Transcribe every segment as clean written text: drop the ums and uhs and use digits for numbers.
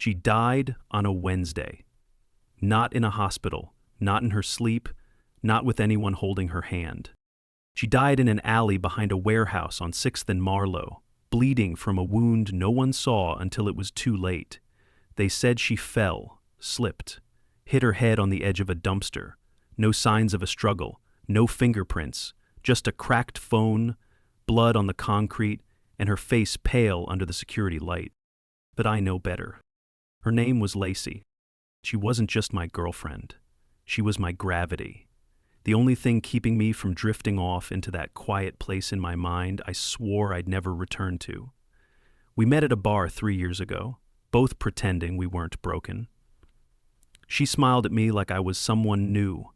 She died on a Wednesday. Not in a hospital, not in her sleep, not with anyone holding her hand. She died in an alley behind a warehouse on 6th and Marlowe, bleeding from a wound no one saw until it was too late. They said she fell, slipped, hit her head on the edge of a dumpster. No signs of a struggle, no fingerprints, just a cracked phone, blood on the concrete, and her face pale under the security light. But I know better. Her name was Lacey. She wasn't just my girlfriend. She was my gravity. The only thing keeping me from drifting off into that quiet place in my mind I swore I'd never return to. We met at a bar 3 years ago, both pretending we weren't broken. She smiled at me like I was someone new,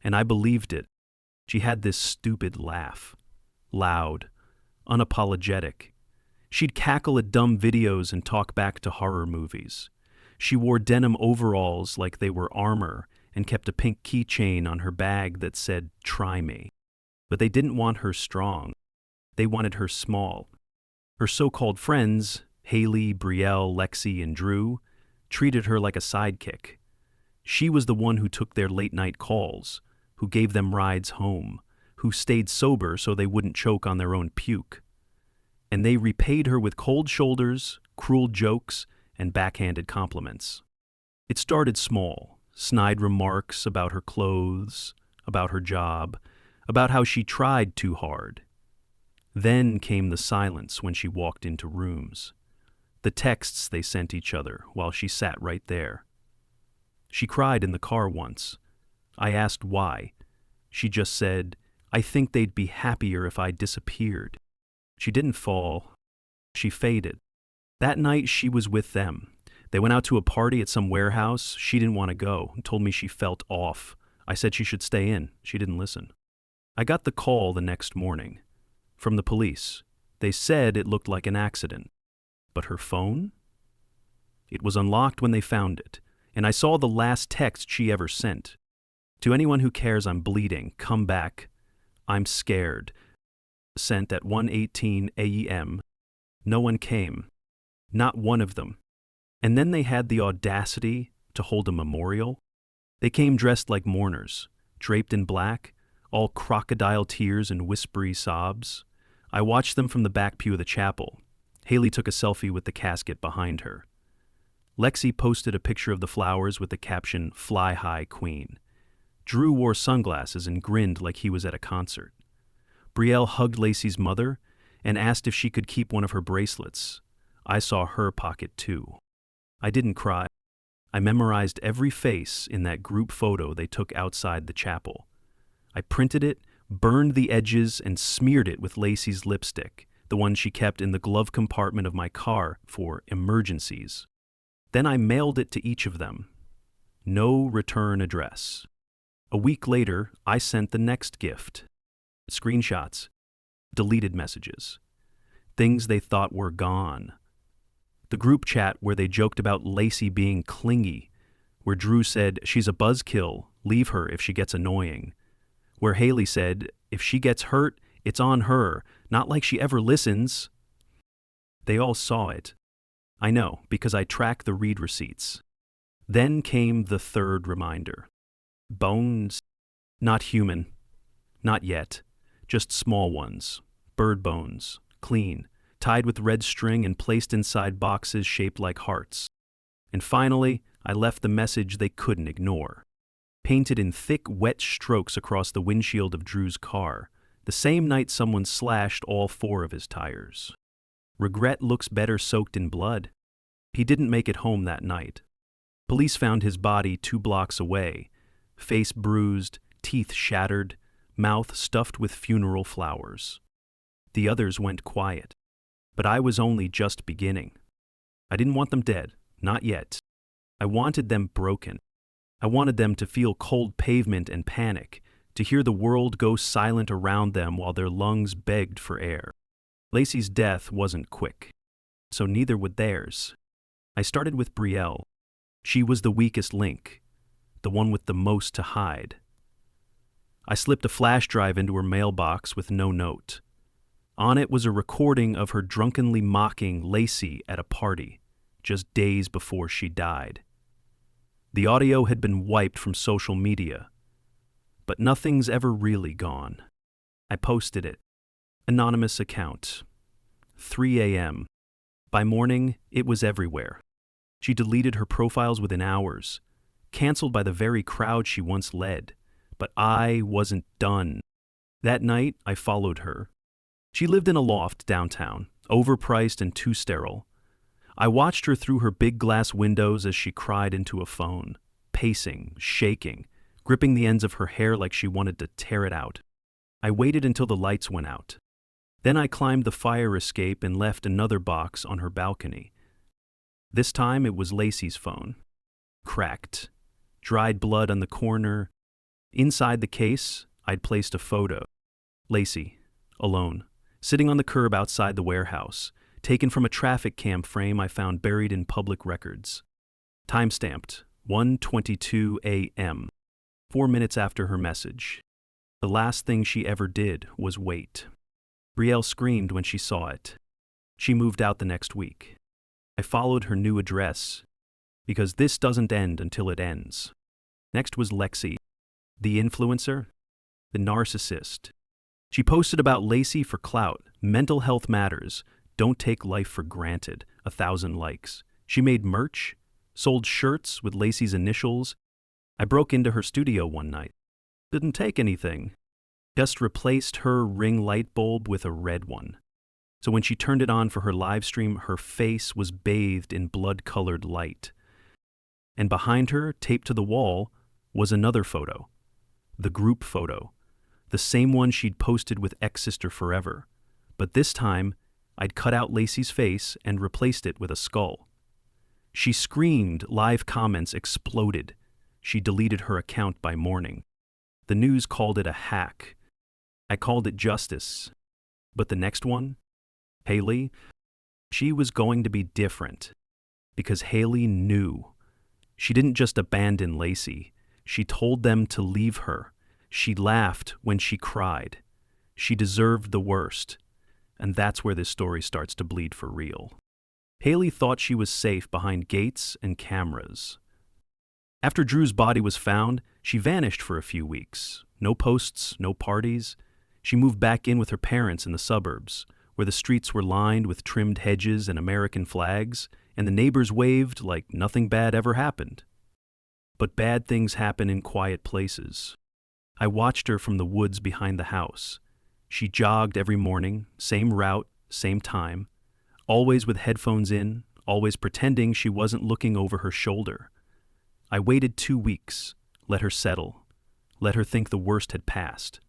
and I believed it. She had this stupid laugh. Loud, unapologetic. She'd cackle at dumb videos and talk back to horror movies. She wore denim overalls like they were armor and kept a pink keychain on her bag that said, "Try me." But they didn't want her strong. They wanted her small. Her so-called friends, Haley, Brielle, Lexi, and Drew, treated her like a sidekick. She was the one who took their late-night calls, who gave them rides home, who stayed sober so they wouldn't choke on their own puke. And they repaid her with cold shoulders, cruel jokes, and backhanded compliments. It started small, snide remarks about her clothes, about her job, about how she tried too hard. Then came the silence when she walked into rooms, the texts they sent each other while she sat right there. She cried in the car once. I asked why. She just said, "I think they'd be happier if I disappeared." She didn't fall. She faded. That night she was with them. They went out to a party at some warehouse. She didn't want to go and told me she felt off. I said she should stay in. She didn't listen. I got the call the next morning. From the police. They said it looked like an accident. But her phone? It was unlocked when they found it, and I saw the last text she ever sent. To anyone who cares I'm bleeding, come back. I'm scared. Sent at 1:18 a.m. No one came. Not one of them. And then they had the audacity to hold a memorial. They came dressed like mourners, draped in black, all crocodile tears and whispery sobs. I watched them from the back pew of the chapel. Haley took a selfie with the casket behind her. Lexi posted a picture of the flowers with the caption, "Fly High Queen." Drew wore sunglasses and grinned like he was at a concert. Brielle hugged Lacey's mother and asked if she could keep one of her bracelets. I saw her pocket too. I didn't cry. I memorized every face in that group photo they took outside the chapel. I printed it, burned the edges, and smeared it with Lacey's lipstick, the one she kept in the glove compartment of my car for emergencies. Then I mailed it to each of them. No return address. A week later, I sent the next gift. Screenshots, deleted messages, things they thought were gone. The group chat where they joked about Lacey being clingy, where Drew said, "She's a buzzkill, leave her if she gets annoying," where Haley said, "If she gets hurt, it's on her, not like she ever listens." They all saw it. I know, because I track the read receipts. Then came the third reminder. Bones. Not human. Not yet. Just small ones. Bird bones. Clean. Tied with red string and placed inside boxes shaped like hearts. And finally, I left the message they couldn't ignore. Painted in thick, wet strokes across the windshield of Drew's car, the same night someone slashed all 4 of his tires. Regret looks better soaked in blood. He didn't make it home that night. Police found his body 2 blocks away, face bruised, teeth shattered, mouth stuffed with funeral flowers. The others went quiet. But I was only just beginning. I didn't want them dead, not yet. I wanted them broken. I wanted them to feel cold pavement and panic, to hear the world go silent around them while their lungs begged for air. Lacey's death wasn't quick, so neither would theirs. I started with Brielle. She was the weakest link, the one with the most to hide. I slipped a flash drive into her mailbox with no note. On it was a recording of her drunkenly mocking Lacey at a party, just days before she died. The audio had been wiped from social media, but nothing's ever really gone. I posted it. Anonymous account. 3 a.m. By morning, it was everywhere. She deleted her profiles within hours, canceled by the very crowd she once led. But I wasn't done. That night, I followed her. She lived in a loft downtown, overpriced and too sterile. I watched her through her big glass windows as she cried into a phone, pacing, shaking, gripping the ends of her hair like she wanted to tear it out. I waited until the lights went out. Then I climbed the fire escape and left another box on her balcony. This time it was Lacey's phone. Cracked. Dried blood on the corner. Inside the case, I'd placed a photo. Lacey, alone, sitting on the curb outside the warehouse, taken from a traffic cam frame I found buried in public records. Timestamped, 1:22 a.m., 4 minutes after her message. The last thing she ever did was wait. Brielle screamed when she saw it. She moved out the next week. I followed her new address, because this doesn't end until it ends. Next was Lexi, the influencer, the narcissist. She posted about Lacey for clout, mental health matters, don't take life for granted, 1,000 likes. She made merch, sold shirts with Lacey's initials. I broke into her studio one night. Didn't take anything. Just replaced her ring light bulb with a red one. So when she turned it on for her live stream, her face was bathed in blood-colored light. And behind her, taped to the wall, was another photo. The group photo. The same one she'd posted with ex-sister forever. But this time, I'd cut out Lacey's face and replaced it with a skull. She screamed, live comments exploded. She deleted her account by morning. The news called it a hack. I called it justice. But the next one? Haley? She was going to be different. Because Haley knew. She didn't just abandon Lacey. She told them to leave her. She laughed when she cried. She deserved the worst. And that's where this story starts to bleed for real. Haley thought she was safe behind gates and cameras. After Drew's body was found, she vanished for a few weeks. No posts, no parties. She moved back in with her parents in the suburbs, where the streets were lined with trimmed hedges and American flags, and the neighbors waved like nothing bad ever happened. But bad things happen in quiet places. I watched her from the woods behind the house. She jogged every morning, same route, same time, always with headphones in, always pretending she wasn't looking over her shoulder. I waited 2 weeks, let her settle, let her think the worst had passed.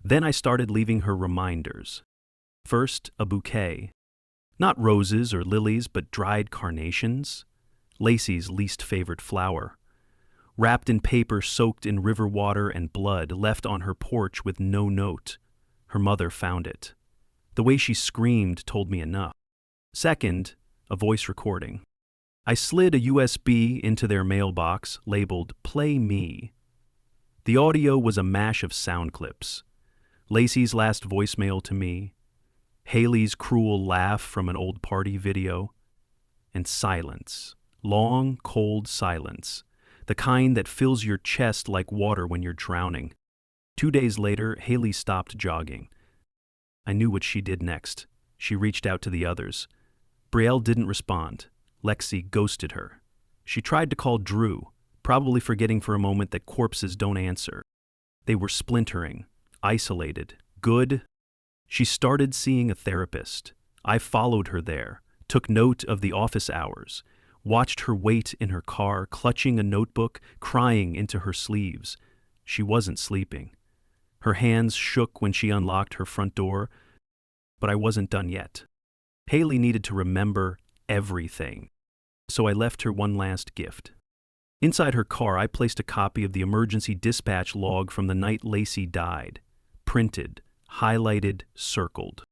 Then I started leaving her reminders. First, a bouquet. Not roses or lilies, but dried carnations. Lacey's least favorite flower. Wrapped in paper soaked in river water and blood, left on her porch with no note. Her mother found it. The way she screamed told me enough. Second, a voice recording. I slid a USB into their mailbox labeled Play Me. The audio was a mash of sound clips. Lacey's last voicemail to me, Haley's cruel laugh from an old party video, and silence. Long, cold silence. The kind that fills your chest like water when you're drowning. 2 days later, Haley stopped jogging. I knew what she did next. She reached out to the others. Brielle didn't respond. Lexi ghosted her. She tried to call Drew, probably forgetting for a moment that corpses don't answer. They were splintering, isolated, good. She started seeing a therapist. I followed her there, took note of the office hours, watched her wait in her car, clutching a notebook, crying into her sleeves. She wasn't sleeping. Her hands shook when she unlocked her front door, but I wasn't done yet. Haley needed to remember everything, so I left her one last gift. Inside her car, I placed a copy of the emergency dispatch log from the night Lacey died, printed, highlighted, circled.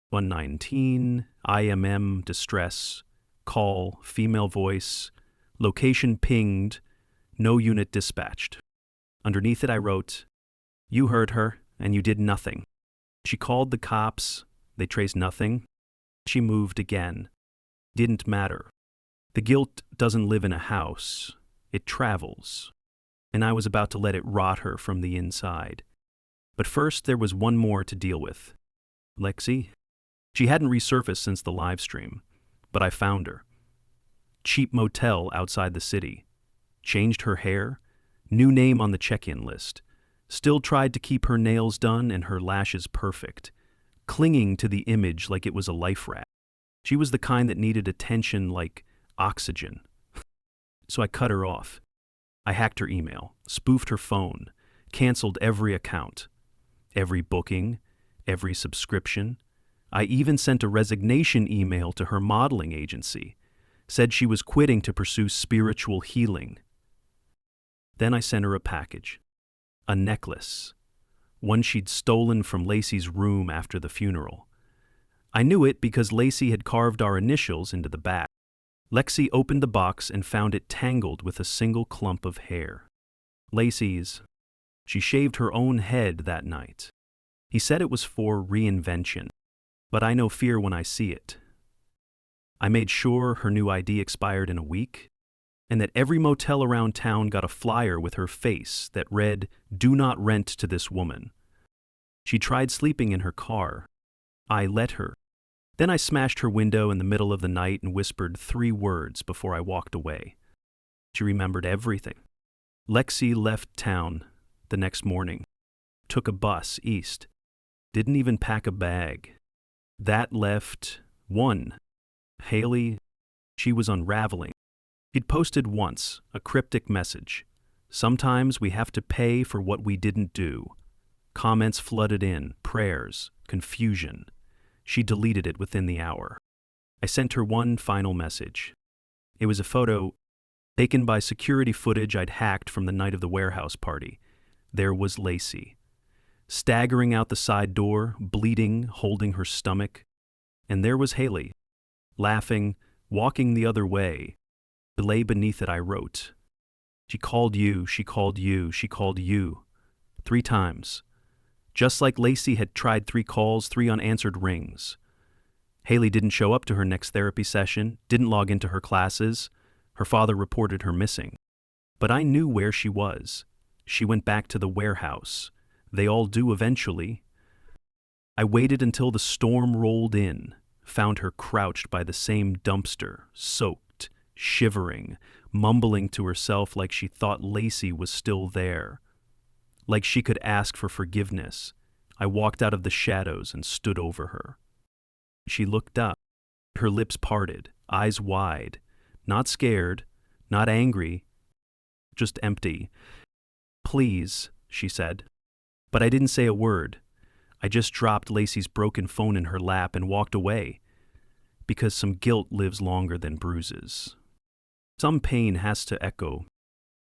119, IMM, distress, call, female voice, location pinged, no unit dispatched. Underneath it I wrote, "You heard her, and you did nothing. She called the cops, they traced nothing. She moved again. Didn't matter. The guilt doesn't live in a house, it travels. And I was about to let it rot her from the inside. But first, there was one more to deal with. Lexi. She hadn't resurfaced since the live stream, but I found her. Cheap motel outside the city. Changed her hair, new name on the check-in list. Still tried to keep her nails done and her lashes perfect, clinging to the image like it was a life raft. She was the kind that needed attention like oxygen. So I cut her off. I hacked her email, spoofed her phone, canceled every account, every booking, every subscription. I even sent a resignation email to her modeling agency, said she was quitting to pursue spiritual healing. Then I sent her a package, a necklace, one she'd stolen from Lacey's room after the funeral. I knew it because Lacey had carved our initials into the back. Lexi opened the box and found it tangled with a single clump of hair. Lacey's. She shaved her own head that night. He said it was for reinvention, but I know fear when I see it. I made sure her new ID expired in a week, and that every motel around town got a flyer with her face that read, "Do not rent to this woman." She tried sleeping in her car. I let her. Then I smashed her window in the middle of the night and whispered 3 words before I walked away. She remembered everything. Lexi left town the next morning, took a bus east, didn't even pack a bag. That left 1. Haley. She was unraveling. He'd posted once a cryptic message. Sometimes we have to pay for what we didn't do. Comments flooded in, prayers, confusion. She deleted it within the hour. I sent her one final message. It was a photo taken by security footage I'd hacked from the night of the warehouse party. There was Lacey, staggering out the side door, bleeding, holding her stomach. And there was Haley, laughing, walking the other way. Lay beneath it I wrote, "She called you, she called you, she called you." 3 times. Just like Lacey had tried 3 calls, 3 unanswered rings. Haley didn't show up to her next therapy session, didn't log into her classes. Her father reported her missing. But I knew where she was. She went back to the warehouse. They all do eventually. I waited until the storm rolled in, found her crouched by the same dumpster, soaked, shivering, mumbling to herself like she thought Lacey was still there. Like she could ask for forgiveness. I walked out of the shadows and stood over her. She looked up, her lips parted, eyes wide, not scared, not angry, just empty. "Please," she said. But I didn't say a word. I just dropped Lacey's broken phone in her lap and walked away, because some guilt lives longer than bruises. Some pain has to echo.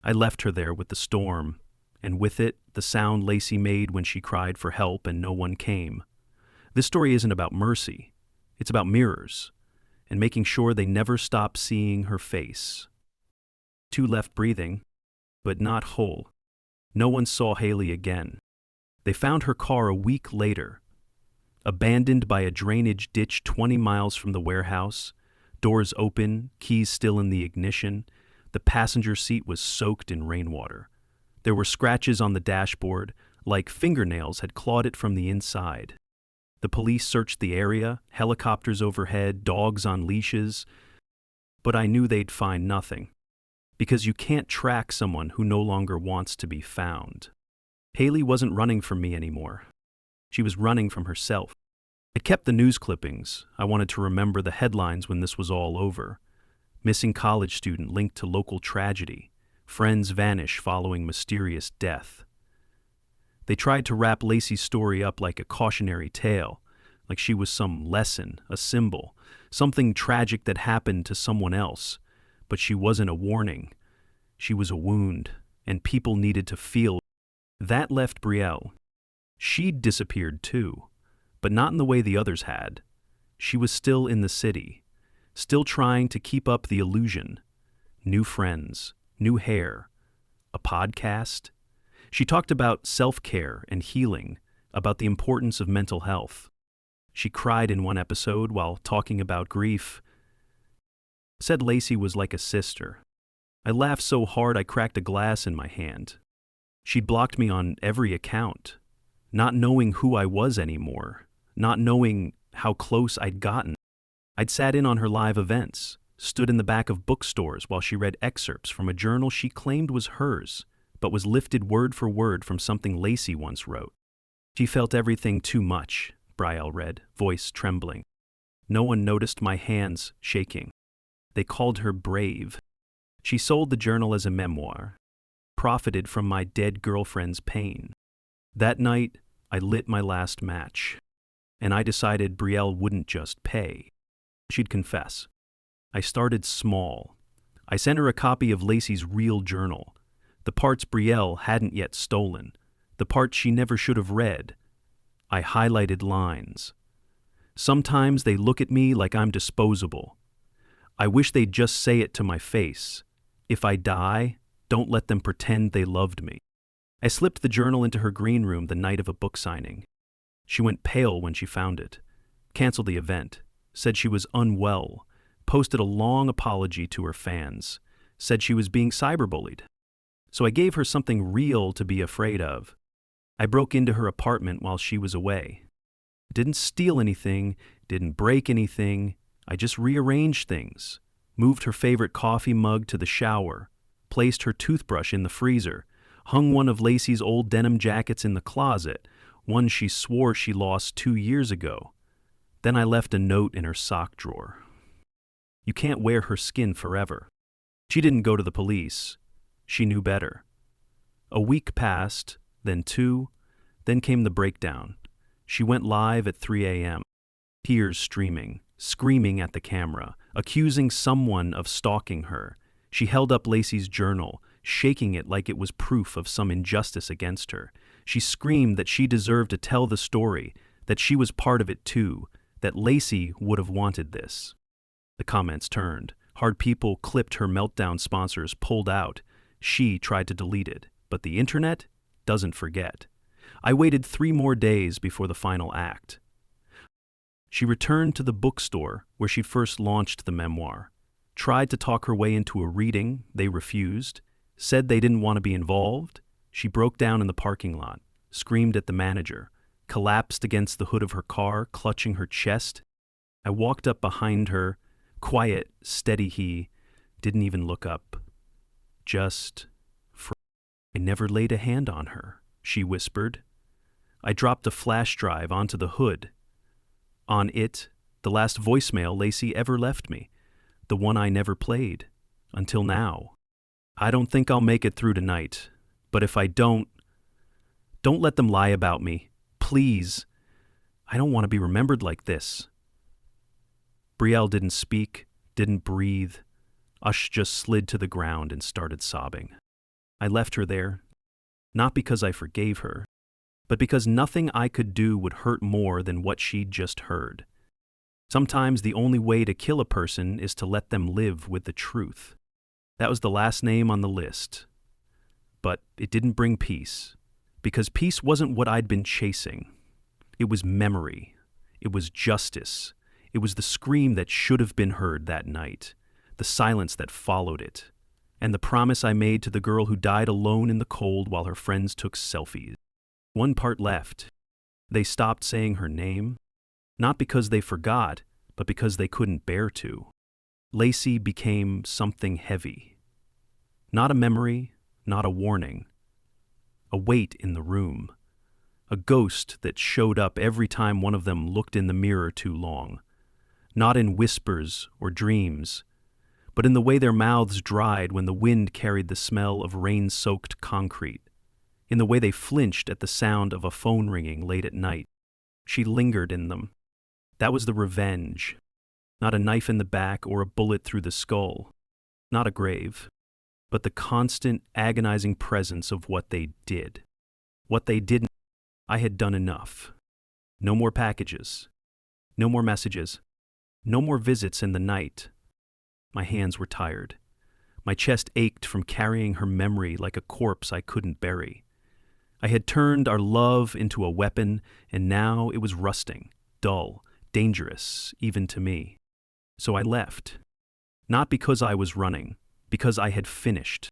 I left her there with the storm, and with it, the sound Lacey made when she cried for help and no one came. This story isn't about mercy. It's about mirrors, and making sure they never stop seeing her face. 2 left breathing, but not whole. No one saw Haley again. They found her car a week later, abandoned by a drainage ditch 20 miles from the warehouse, doors open, keys still in the ignition. The passenger seat was soaked in rainwater. There were scratches on the dashboard, like fingernails had clawed it from the inside. The police searched the area, helicopters overhead, dogs on leashes. But I knew they'd find nothing, because you can't track someone who no longer wants to be found. Haley wasn't running from me anymore. She was running from herself. I kept the news clippings. I wanted to remember the headlines when this was all over. Missing college student linked to local tragedy. Friends vanish following mysterious death. They tried to wrap Lacey's story up like a cautionary tale, like she was some lesson, a symbol, something tragic that happened to someone else. But she wasn't a warning. She was a wound, and people needed to feel it. That left Brielle. She'd disappeared too, but not in the way the others had. She was still in the city, still trying to keep up the illusion. New friends, new hair, a podcast. She talked about self-care and healing, about the importance of mental health. She cried in one episode while talking about grief. Said Lacey was like a sister. I laughed so hard I cracked a glass in my hand. She'd blocked me on every account, not knowing who I was anymore, not knowing how close I'd gotten. I'd sat in on her live events, stood in the back of bookstores while she read excerpts from a journal she claimed was hers, but was lifted word for word from something Lacey once wrote. She felt everything too much, Brielle read, voice trembling. No one noticed my hands shaking. They called her brave. She sold the journal as a memoir, profited from my dead girlfriend's pain. That night, I lit my last match, and I decided Brielle wouldn't just pay. She'd confess. I started small. I sent her a copy of Lacey's real journal, the parts Brielle hadn't yet stolen, the parts she never should have read. I highlighted lines. Sometimes they look at me like I'm disposable. I wish they'd just say it to my face. If I die, don't let them pretend they loved me. I slipped the journal into her green room the night of a book signing. She went pale when she found it, canceled the event, said she was unwell, posted a long apology to her fans, said she was being cyberbullied. So I gave her something real to be afraid of. I broke into her apartment while she was away. Didn't steal anything, didn't break anything. I just rearranged things, moved her favorite coffee mug to the shower, placed her toothbrush in the freezer, hung one of Lacey's old denim jackets in the closet, one she swore she lost 2 years ago. Then I left a note in her sock drawer. You can't wear her skin forever. She didn't go to the police. She knew better. A week passed, then 2, then came the breakdown. She went live at 3 a.m., tears streaming, screaming at the camera, accusing someone of stalking her. She held up Lacey's journal, shaking it like it was proof of some injustice against her. She screamed that she deserved to tell the story, that she was part of it too, that Lacey would have wanted this. The comments turned. Hard people clipped her meltdown sponsors, pulled out. She tried to delete it, but the internet doesn't forget. I waited 3 more days before the final act. She returned to the bookstore where she'd first launched the memoir, tried to talk her way into a reading. They refused, said they didn't want to be involved. She broke down in the parking lot, screamed at the manager, collapsed against the hood of her car, clutching her chest. I walked up behind her, quiet, steady he, didn't even look up. Just I never laid a hand on her, she whispered. I dropped a flash drive onto the hood. On it, the last voicemail Lacey ever left me, the one I never played, until now. I don't think I'll make it through tonight, but if I don't let them lie about me, please. I don't want to be remembered like this. Brielle didn't speak, didn't breathe. Ush just slid to the ground and started sobbing. I left her there, not because I forgave her, but because nothing I could do would hurt more than what she'd just heard. Sometimes the only way to kill a person is to let them live with the truth. That was the last name on the list. But it didn't bring peace, because peace wasn't what I'd been chasing. It was memory. It was justice. It was the scream that should have been heard that night, the silence that followed it, and the promise I made to the girl who died alone in the cold while her friends took selfies. One part left. They stopped saying her name, not because they forgot, but because they couldn't bear to. Lacey became something heavy. Not a memory, not a warning. A weight in the room. A ghost that showed up every time one of them looked in the mirror too long. Not in whispers or dreams, but in the way their mouths dried when the wind carried the smell of rain-soaked concrete, in the way they flinched at the sound of a phone ringing late at night. She lingered in them. That was the revenge. Not a knife in the back or a bullet through the skull. Not a grave, but the constant, agonizing presence of what they did. What they didn't. I had done enough. No more packages. No more messages. No more visits in the night. My hands were tired. My chest ached from carrying her memory like a corpse I couldn't bury. I had turned our love into a weapon, and now it was rusting, dull, dangerous, even to me. So I left. Not because I was running, because I had finished.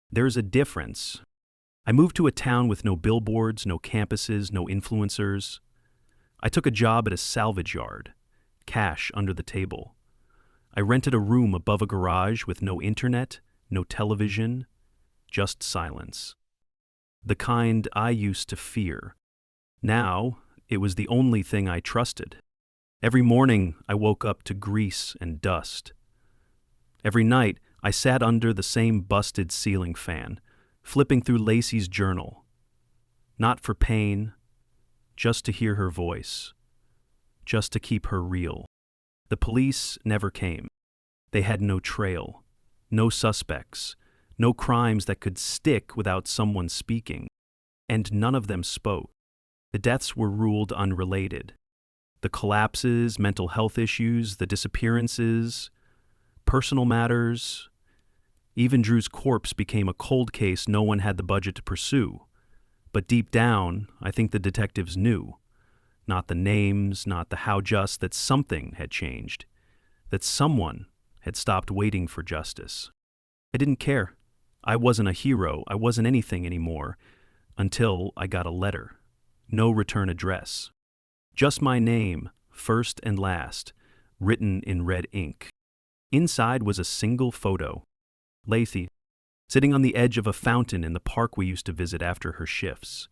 There's a difference. I moved to a town with no billboards, no campuses, no influencers. I took a job at a salvage yard, cash under the table. I rented a room above a garage with no internet, no television, just silence. The kind I used to fear. Now, it was the only thing I trusted. Every morning, I woke up to grease and dust. Every night, I sat under the same busted ceiling fan, flipping through Lacey's journal. Not for pain, just to hear her voice, just to keep her real. The police never came. They had no trail, no suspects, no crimes that could stick without someone speaking, and none of them spoke. The deaths were ruled unrelated. The collapses, mental health issues, the disappearances, personal matters. Even Drew's corpse became a cold case no one had the budget to pursue. But deep down, I think the detectives knew. Not the names, not the how, just that something had changed. That someone had stopped waiting for justice. I didn't care. I wasn't a hero. I wasn't anything anymore. Until I got a letter. No return address. Just my name, first and last, written in red ink. Inside was a single photo. Lacey, sitting on the edge of a fountain in the park we used to visit after her shifts.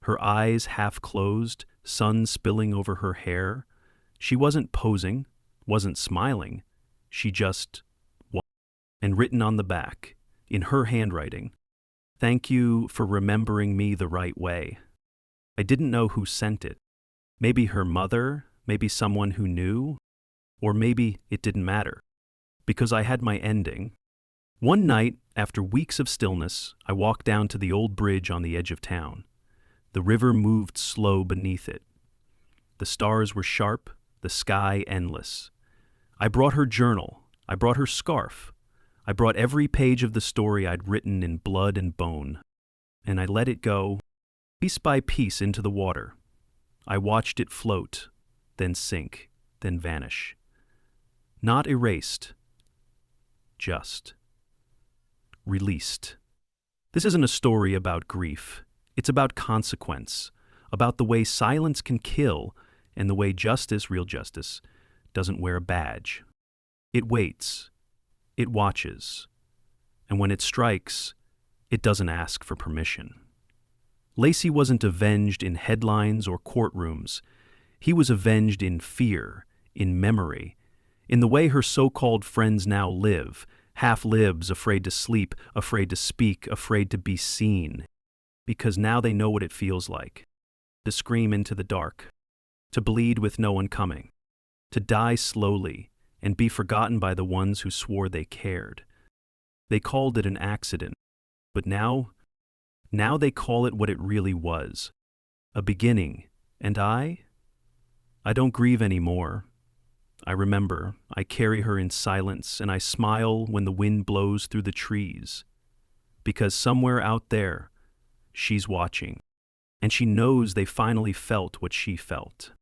Her eyes half closed, sun spilling over her hair. She wasn't posing, wasn't smiling. She just was. And written on the back, in her handwriting, "Thank you for remembering me the right way." I didn't know who sent it. Maybe her mother, maybe someone who knew, or maybe it didn't matter, because I had my ending. One night, after weeks of stillness, I walked down to the old bridge on the edge of town. The river moved slow beneath it. The stars were sharp, the sky endless. I brought her journal. I brought her scarf. I brought every page of the story I'd written in blood and bone. And I let it go, piece by piece, into the water. I watched it float, then sink, then vanish. Not erased, just released. This isn't a story about grief. It's about consequence, about the way silence can kill and the way justice, real justice, doesn't wear a badge. It waits. It watches. And when it strikes, it doesn't ask for permission. Lacey wasn't avenged in headlines or courtrooms. He was avenged in fear, in memory, in the way her so-called friends now live, half-libs, afraid to sleep, afraid to speak, afraid to be seen. Because now they know what it feels like. To scream into the dark. To bleed with no one coming. To die slowly and be forgotten by the ones who swore they cared. They called it an accident, but now they call it what it really was. A beginning. And I don't grieve anymore. I remember, I carry her in silence, and I smile when the wind blows through the trees. Because somewhere out there, she's watching, and she knows they finally felt what she felt.